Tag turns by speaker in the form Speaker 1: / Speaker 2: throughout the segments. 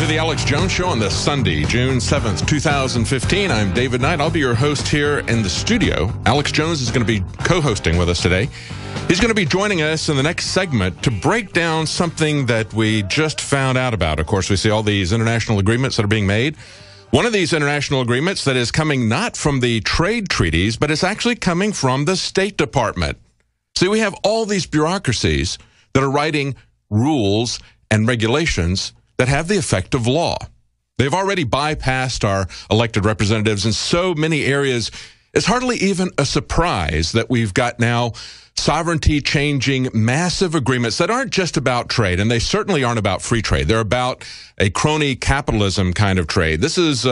Speaker 1: To the Alex Jones Show on this Sunday, June 7th, 2015. I'm David Knight. I'll be your host here in the studio. Alex Jones is going to be co-hosting with us today. He's going to be joining us in the next segment to break down something that we just found out about. Of course, we see all these international agreements that are being made. One of these international agreements that is coming not from the trade treaties, but it's actually coming from the State Department. See, we have all these bureaucracies that are writing rules and regulations that have the effect of law. They've already bypassed our elected representatives in so many areas. It's hardly even a surprise that we've got now sovereignty-changing massive agreements that aren't just about trade, and they certainly aren't about free trade. They're about a crony capitalism kind of trade. This is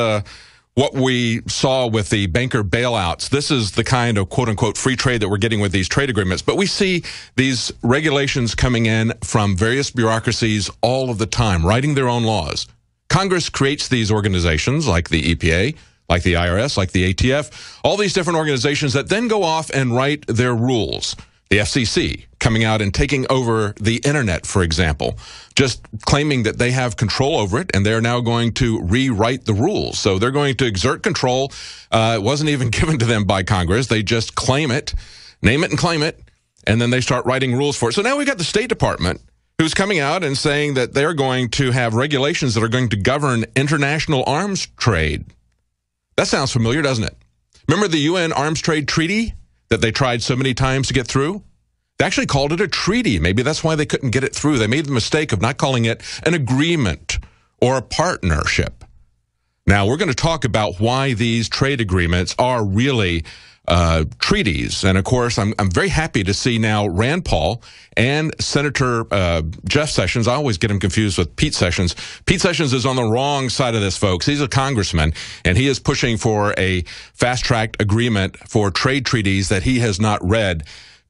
Speaker 1: what we saw with the banker bailouts. This is the kind of quote-unquote free trade that we're getting with these trade agreements. But we see these regulations coming in from various bureaucracies all of the time, writing their own laws. Congress creates these organizations like the EPA, like the IRS, like the ATF, all these different organizations that then go off and write their rules. The FCC coming out and taking over the internet, for example, just claiming that they have control over it, and they're now going to rewrite the rules. So they're going to exert control. It wasn't even given to them by Congress. They just claim it, name it and claim it, and then they start writing rules for it. So now we've got the State Department who's coming out and saying that they're going to have regulations that are going to govern international arms trade. That sounds familiar, doesn't it? Remember the UN Arms Trade Treaty that they tried so many times to get through? They actually called it a treaty. Maybe that's why they couldn't get it through. They made the mistake of not calling it an agreement or a partnership. Now, we're going to talk about why these trade agreements are really treaties. And, of course, I'm very happy to see now Rand Paul and Senator Jeff Sessions. I always get him confused with Pete Sessions. Pete Sessions is on the wrong side of this, folks. He's a congressman, and he is pushing for a fast-tracked agreement for trade treaties that he has not read.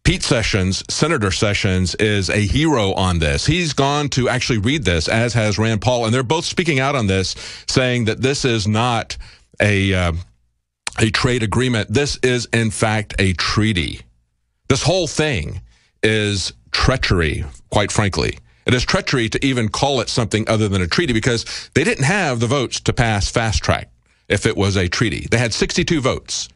Speaker 1: Pete Sessions, Senator Sessions, is a hero on this. He's gone to actually read this, as has Rand Paul, and they're both speaking out on this, saying that this is not a trade agreement. This is, in fact, a treaty. This whole thing is treachery, quite frankly. It is treachery to even call it something other than a treaty because they didn't have the votes to pass fast track if it was a treaty. They had 62 votes.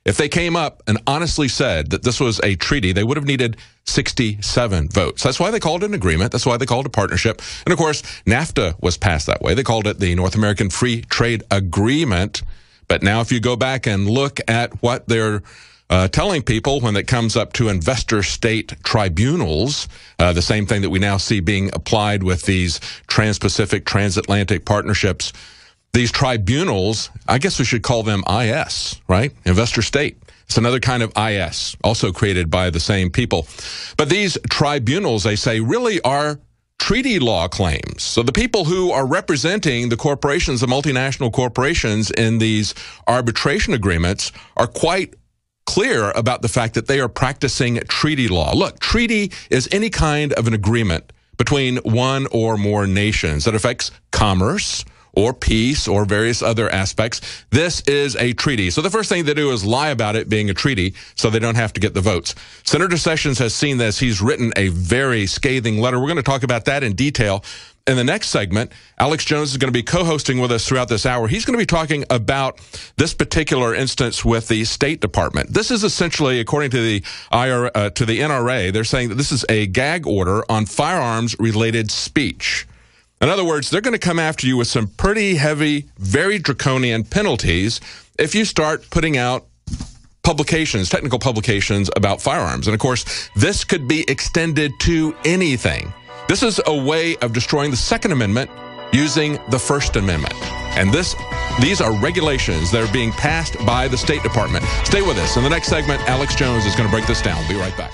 Speaker 1: If they came up and honestly said that this was a treaty, they would have needed 67 votes. That's why they called it an agreement. That's why they called it a partnership. And, of course, NAFTA was passed that way. They called it the North American Free Trade Agreement. But now if you go back and look at what they're telling people when it comes up to investor-state tribunals, the same thing that we now see being applied with these trans-Pacific, transatlantic partnerships, these tribunals, I guess we should call them IS, right? Investor-state. It's another kind of IS, also created by the same people. But these tribunals, they say, really are treaty law claims. So the people who are representing the corporations, the multinational corporations in these arbitration agreements are quite clear about the fact that they are practicing treaty law. Look, treaty is any kind of an agreement between one or more nations that affects commerce or peace or various other aspects. This is a treaty. So the first thing they do is lie about it being a treaty so they don't have to get the votes. Senator Sessions has seen this. He's written a very scathing letter. We're going to talk about that in detail. In the next segment, Alex Jones is going to be co-hosting with us throughout this hour. He's going to be talking about this particular instance with the State Department. This is essentially, according to the NRA, they're saying that this is a gag order on firearms-related speech. In other words, they're going to come after you with some pretty heavy, very draconian penalties if you start putting out publications, technical publications about firearms. And, of course, this could be extended to anything. This is a way of destroying the Second Amendment using the First Amendment. And these are regulations that are being passed by the State Department. Stay with us. In the next segment, Alex Jones is going to break this down. We'll be right back.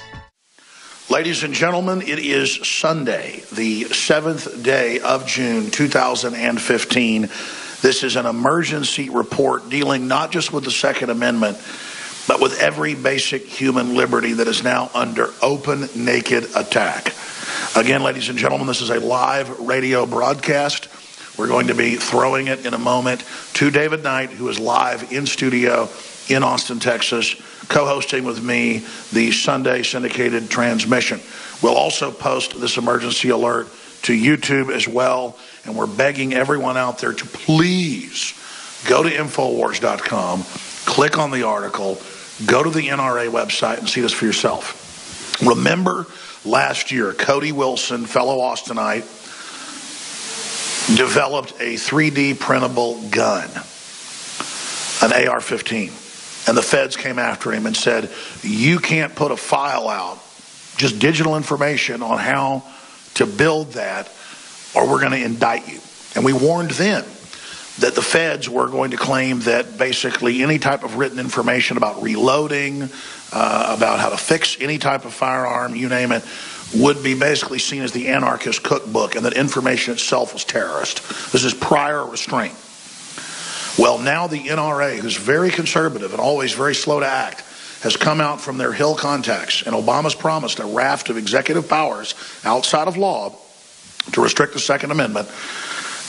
Speaker 2: Ladies and gentlemen, it is Sunday, the 7th day of June, 2015. This is an emergency report dealing not just with the Second Amendment, but with every basic human liberty that is now under open, naked attack. Again, ladies and gentlemen, this is a live radio broadcast. We're going to be throwing it in a moment to David Knight, who is live in studio in Austin, Texas, co-hosting with me the Sunday syndicated transmission. We'll also post this emergency alert to YouTube as well. And we're begging everyone out there to please go to Infowars.com, click on the article, go to the NRA website and see this for yourself. Remember last year, Cody Wilson, fellow Austinite, developed a 3D printable gun, an AR-15. And the feds came after him and said, you can't put a file out, just digital information on how to build that, or we're going to indict you. And we warned them that the feds were going to claim that basically any type of written information about reloading, about how to fix any type of firearm, you name it, would be basically seen as the anarchist cookbook, and that information itself was terrorist. This is prior restraint. Well, now the NRA, who's very conservative and always very slow to act, has come out from their Hill contacts, and Obama's promised a raft of executive powers outside of law to restrict the Second Amendment.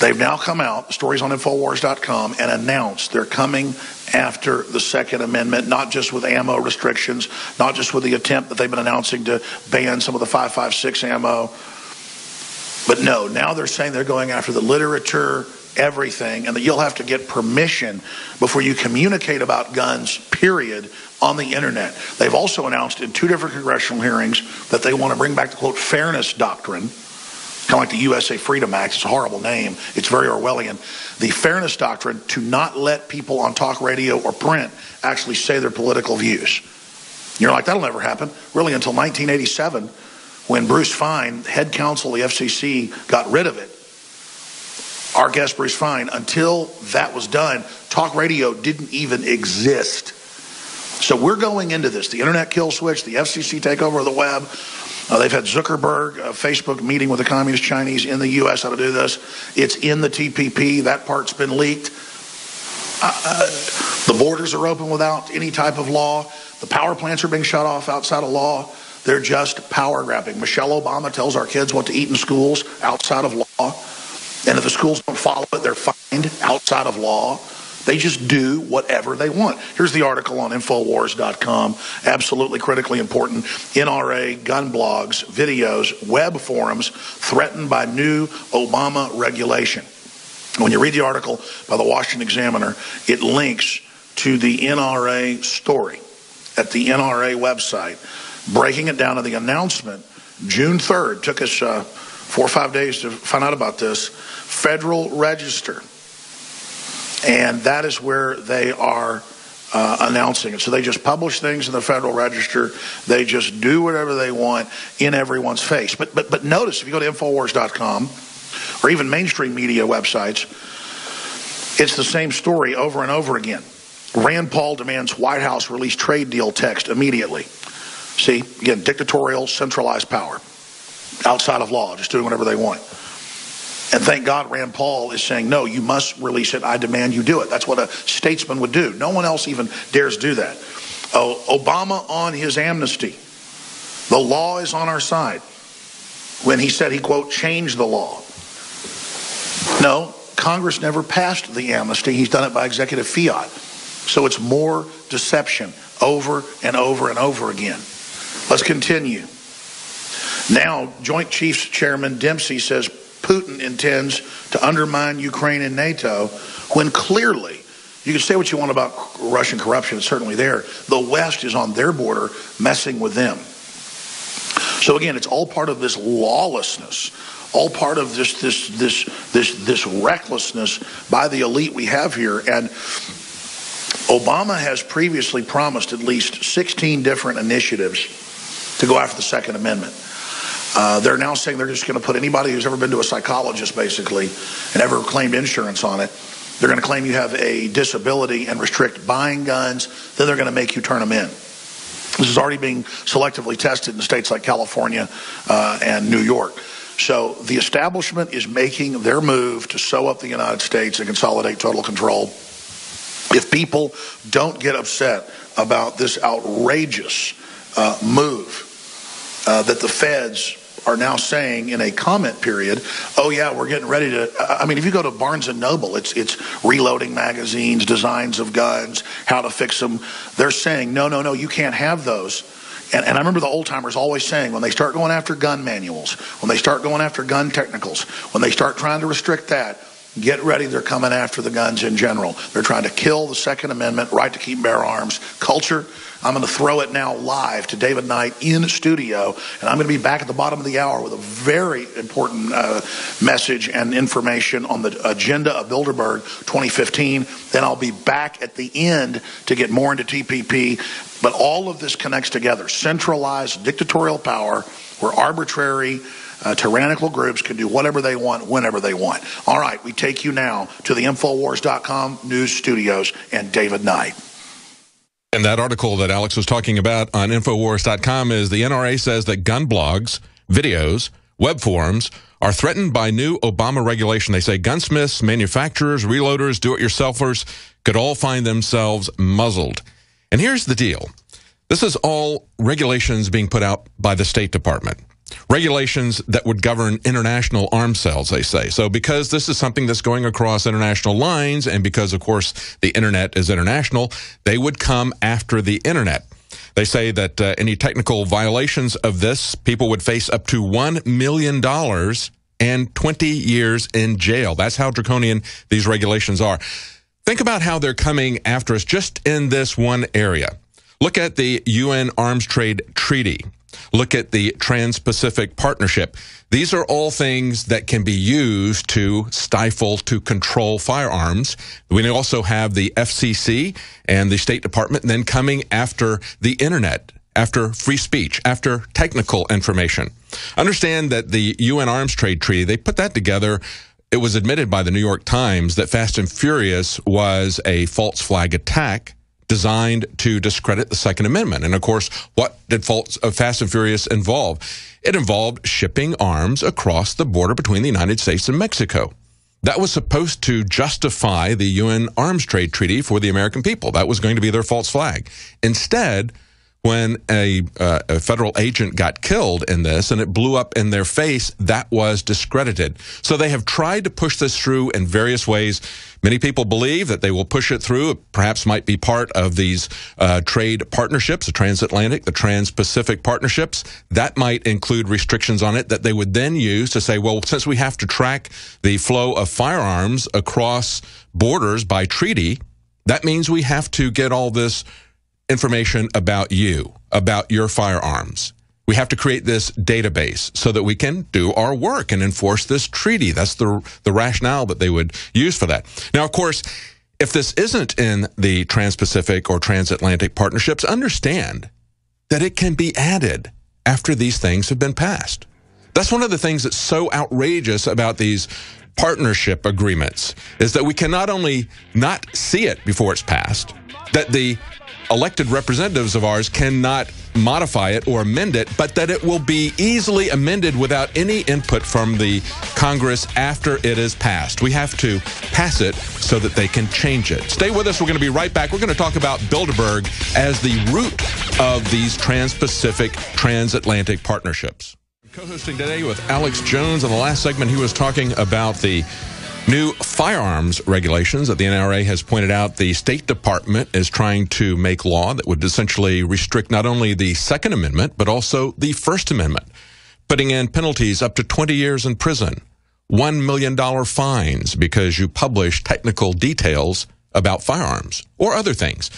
Speaker 2: They've now come out, the story's on Infowars.com, and announced they're coming after the Second Amendment, not just with ammo restrictions, not just with the attempt that they've been announcing to ban some of the 5.56 ammo, but no, now they're saying they're going after the literature, everything, and that you'll have to get permission before you communicate about guns, period, on the internet. They've also announced in 2 different congressional hearings that they want to bring back the, quote, fairness doctrine, kind of like the USA Freedom Act. It's a horrible name. It's very Orwellian. The fairness doctrine to not let people on talk radio or print actually say their political views. You're like, that'll never happen. Really, until 1987, when Bruce Fein, head counsel of the FCC, got rid of it. Our guest, Bruce Fein, until that was done, talk radio didn't even exist. So we're going into this. The internet kill switch, the FCC takeover of the web. They've had Zuckerberg, Facebook meeting with the Communist Chinese in the U.S. how to do this. It's in the TPP. That part's been leaked. The borders are open without any type of law. The power plants are being shut off outside of law. They're just power grabbing. Michelle Obama tells our kids what to eat in schools outside of law. And if the schools don't follow it, they're fined outside of law. They just do whatever they want. Here's the article on Infowars.com. Absolutely critically important. NRA gun blogs, videos, web forums threatened by new Obama regulation. When you read the article by the Washington Examiner, it links to the NRA story at the NRA website, breaking it down to the announcement. June 3rd, took us 4 or 5 days to find out about this. Federal Register. And that is where they are announcing it. So they just publish things in the Federal Register. They just do whatever they want in everyone's face. But notice, if you go to Infowars.com or even mainstream media websites, it's the same story over and over again. Rand Paul demands White House release trade deal text immediately. See, again, dictatorial, centralized power. Outside of law, just doing whatever they want. And thank God Rand Paul is saying, no, you must release it. I demand you do it. That's what a statesman would do. No one else even dares do that. Obama on his amnesty. The law is on our side. When he said he, quote, changed the law. No, Congress never passed the amnesty. He's done it by executive fiat. So it's more deception over and over and over again. Let's continue. Now, Joint Chiefs Chairman Dempsey says Putin intends to undermine Ukraine and NATO, when clearly, you can say what you want about Russian corruption, it's certainly there. The West is on their border messing with them. So again, it's all part of this lawlessness, all part of this recklessness by the elite we have here. And Obama has previously promised at least 16 different initiatives to go after the Second Amendment. They're now saying they're just going to put anybody who's ever been to a psychologist, basically, and ever claimed insurance on it. They're going to claim you have a disability and restrict buying guns. Then they're going to make you turn them in. This is already being selectively tested in states like California and New York. So the establishment is making their move to sew up the United States and consolidate total control. If people don't get upset about this outrageous move that the feds are now saying in a comment period, oh yeah, we're getting ready to, I mean, if you go to Barnes & Noble, it's reloading magazines, designs of guns, how to fix them. They're saying, no, you can't have those And I remember the old timers always saying, when they start going after gun manuals, when they start going after gun technicals, when they start trying to restrict that, get ready, they're coming after the guns in general. They're trying to kill the Second Amendment, right to keep bear arms, culture. I'm going to throw it now live to David Knight in studio, and I'm going to be back at the bottom of the hour with a very important message and information on the agenda of Bilderberg 2015. Then I'll be back at the end to get more into TPP. But all of this connects together. Centralized dictatorial power where arbitrary tyrannical groups can do whatever they want, whenever they want. All right, we take you now to the Infowars.com news studios and David Knight.
Speaker 1: And that article that Alex was talking about on Infowars.com is the NRA says that gun blogs, videos, web forums are threatened by new Obama regulation. They say gunsmiths, manufacturers, reloaders, do-it-yourselfers could all find themselves muzzled. And here's the deal. This is all regulations being put out by the State Department. Regulations that would govern international arms sales, they say. So because this is something that's going across international lines, and because, of course, the Internet is international, they would come after the Internet. They say that any technical violations of this, people would face up to $1 million and 20 years in jail. That's how draconian these regulations are. Think about how they're coming after us just in this one area. Look at the UN Arms Trade Treaty. Look at the Trans-Pacific Partnership. These are all things that can be used to stifle, to control firearms. We also have the FCC and the State Department then coming after the Internet, after free speech, after technical information. Understand that the UN Arms Trade Treaty, they put that together. It was admitted by the New York Times that Fast and Furious was a false flag attack designed to discredit the Second Amendment. And of course, what did Fast and Furious involve? It involved shipping arms across the border between the United States and Mexico. That was supposed to justify the UN Arms Trade Treaty for the American people. That was going to be their false flag. Instead, when a federal agent got killed in this and it blew up in their face, that was discredited. So they have tried to push this through in various ways. Many people believe that they will push it through. It perhaps might be part of these trade partnerships, the transatlantic, the trans-Pacific partnerships. That might include restrictions on it that they would then use to say, well, since we have to track the flow of firearms across borders by treaty, that means we have to get all this information about you, about your firearms. We have to create this database so that we can do our work and enforce this treaty. That's the rationale that they would use for that. Now, of course, if this isn't in the Trans-Pacific or Transatlantic partnerships, understand that it can be added after these things have been passed. That's one of the things that's so outrageous about these partnership agreements, is that we can not only not see it before it's passed, that the elected representatives of ours cannot modify it or amend it, but that it will be easily amended without any input from the Congress after it is passed. We have to pass it so that they can change it. Stay with us. We're going to be right back. We're going to talk about Bilderberg as the root of these trans-Pacific, transatlantic partnerships. Co-hosting today with Alex Jones. In the last segment, he was talking about the new firearms regulations that the NRA has pointed out. The State Department is trying to make law that would essentially restrict not only the Second Amendment, but also the First Amendment, putting in penalties up to 20 years in prison, $1 million fines because you publish technical details about firearms or other things.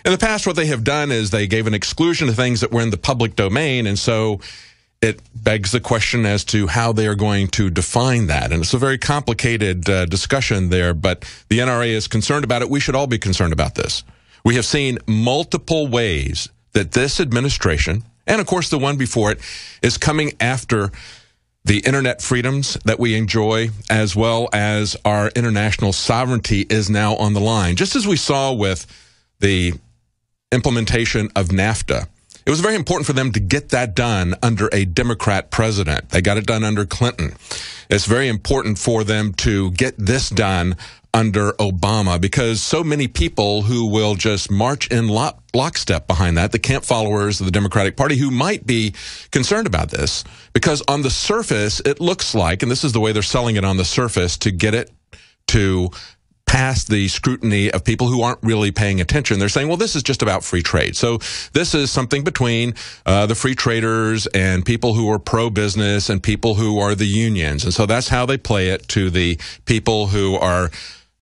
Speaker 1: In the past, what they have done is they gave an exclusion to things that were in the public domain, and so it begs the question as to how they are going to define that. And it's a very complicated discussion there, but the NRA is concerned about it. We should all be concerned about this. We have seen multiple ways that this administration, and of course the one before it, is coming after the internet freedoms that we enjoy, as well as our international sovereignty is now on the line. Just as we saw with the implementation of NAFTA, it was very important for them to get that done under a Democrat president. They got it done under Clinton. It's very important for them to get this done under Obama, because so many people who will just march in lockstep behind that, the camp followers of the Democratic Party, who might be concerned about this, because on the surface, it looks like, and this is the way they're selling it on the surface, to get it to past the scrutiny of people who aren't really paying attention. They're saying, well, this is just about free trade. So this is something between the free traders and people who are pro-business and people who are the unions. And so that's how they play it to the people who are